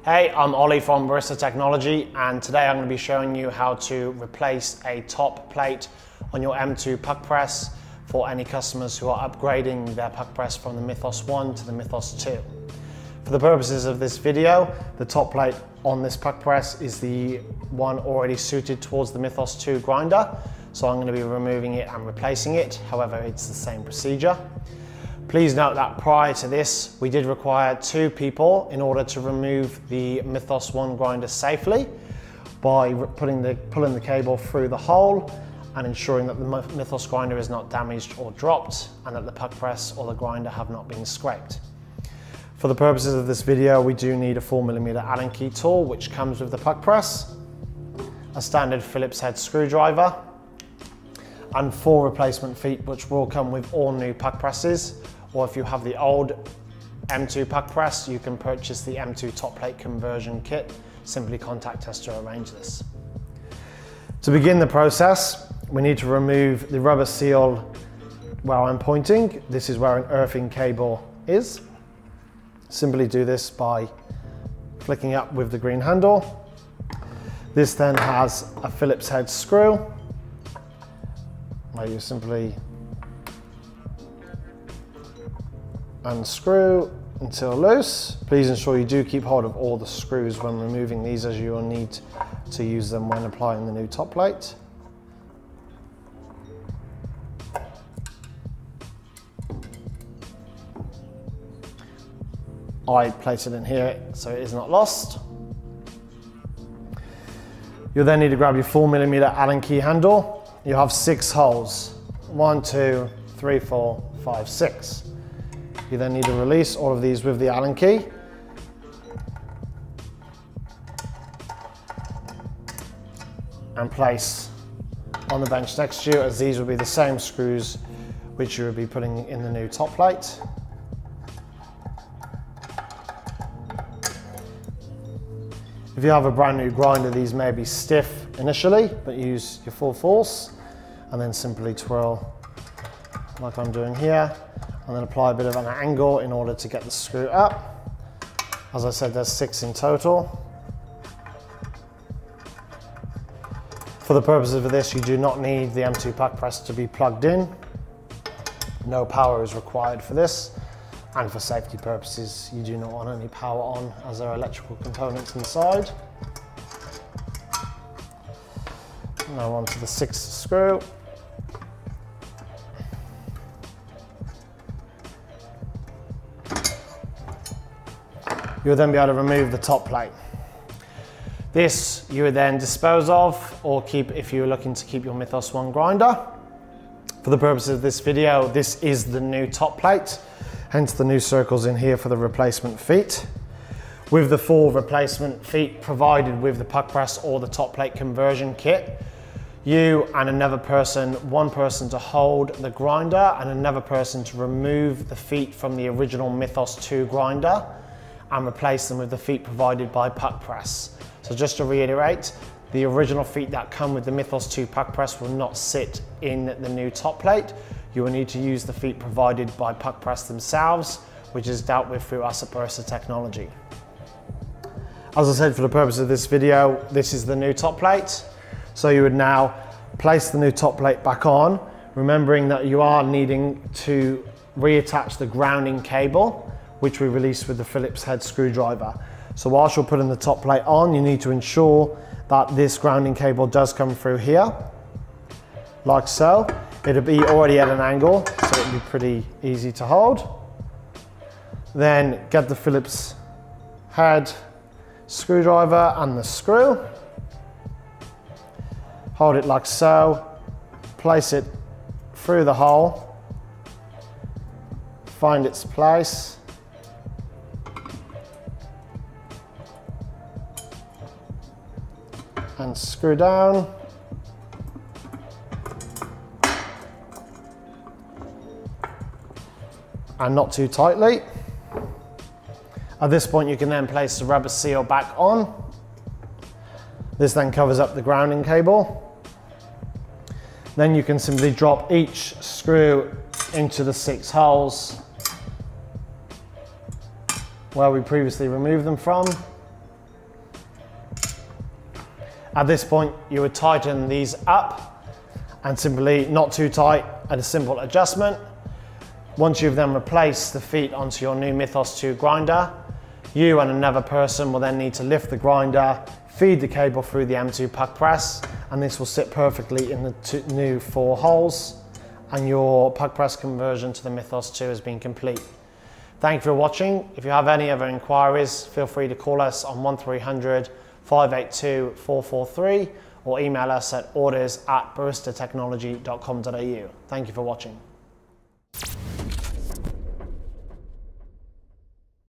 Hey, I'm Ollie from Barista Technology, and today I'm going to be showing you how to replace a top plate on your M2 Puqpress for any customers who are upgrading their Puqpress from the Mythos One to the Mythos 2. For the purposes of this video, the top plate on this Puqpress is the one already suited towards the Mythos 2 grinder, so I'm going to be removing it and replacing it. However, it's the same procedure. Please note that prior to this, we did require 2 people in order to remove the Mythos One grinder safely by pulling the cable through the hole and ensuring that the Mythos grinder is not damaged or dropped and that the Puqpress or the grinder have not been scraped. For the purposes of this video, we do need a 4mm Allen key tool, which comes with the Puqpress, a standard Phillips head screwdriver, and 4 replacement feet, which will come with all new Puqpresses. Or if you have the old M2 Puqpress, you can purchase the M2 top plate conversion kit. Simply contact us to arrange this. To begin the process, we need to remove the rubber seal where I'm pointing. This is where an earthing cable is. Simply do this by flicking up with the green handle. This then has a Phillips head screw where you simply unscrew until loose. Please ensure you do keep hold of all the screws when removing these, as you will need to use them when applying the new top plate. I place it in here so it is not lost. You'll then need to grab your 4mm Allen key handle. You have 6 holes. 1, 2, 3, 4, 5, 6. You then need to release all of these with the Allen key. And place on the bench next to you, as these will be the same screws which you will be putting in the new top plate. If you have a brand new grinder, these may be stiff initially, but use your full force and then simply twirl like I'm doing here, and then apply a bit of an angle in order to get the screw up. As I said, there's 6 in total. For the purposes of this, you do not need the M2 Puqpress to be plugged in. No power is required for this. And for safety purposes, you do not want any power on, as there are electrical components inside. Now on to the 6th screw. You'll then be able to remove the top plate. This you would then dispose of or keep if you're looking to keep your Mythos One grinder. For the purposes of this video, this is the new top plate, hence the new circles in here for the replacement feet. With the 4 replacement feet provided with the Puqpress or the top plate conversion kit, you and another person, one person to hold the grinder and another person to remove the feet from the original Mythos 2 grinder and replace them with the feet provided by Puqpress. So just to reiterate, the original feet that come with the Mythos 2 Puqpress will not sit in the new top plate. You will need to use the feet provided by Puqpress themselves, which is dealt with through us at Barista Technology. As I said, for the purpose of this video, this is the new top plate. So you would now place the new top plate back on, remembering that you are needing to reattach the grounding cable, which we release with the Phillips head screwdriver. So whilst you're putting the top plate on, you need to ensure that this grounding cable does come through here, like so. It'll be already at an angle, so it'll be pretty easy to hold. Then get the Phillips head screwdriver and the screw. Hold it like so, place it through the hole, find its place, and screw down. And not too tightly. At this point, you can then place the rubber seal back on. This then covers up the grounding cable. Then you can simply drop each screw into the 6 holes where we previously removed them from. At this point, you would tighten these up and simply not too tight, and a simple adjustment. Once you've then replaced the feet onto your new Mythos 2 grinder, you and another person will then need to lift the grinder, feed the cable through the M2 Puqpress, and this will sit perfectly in the new 4 holes, and your Puqpress conversion to the Mythos 2 has been complete. Thank you for watching. If you have any other inquiries, feel free to call us on 1300 582 443 or email us at orders@baristatechnology.com.au. Thank you for watching.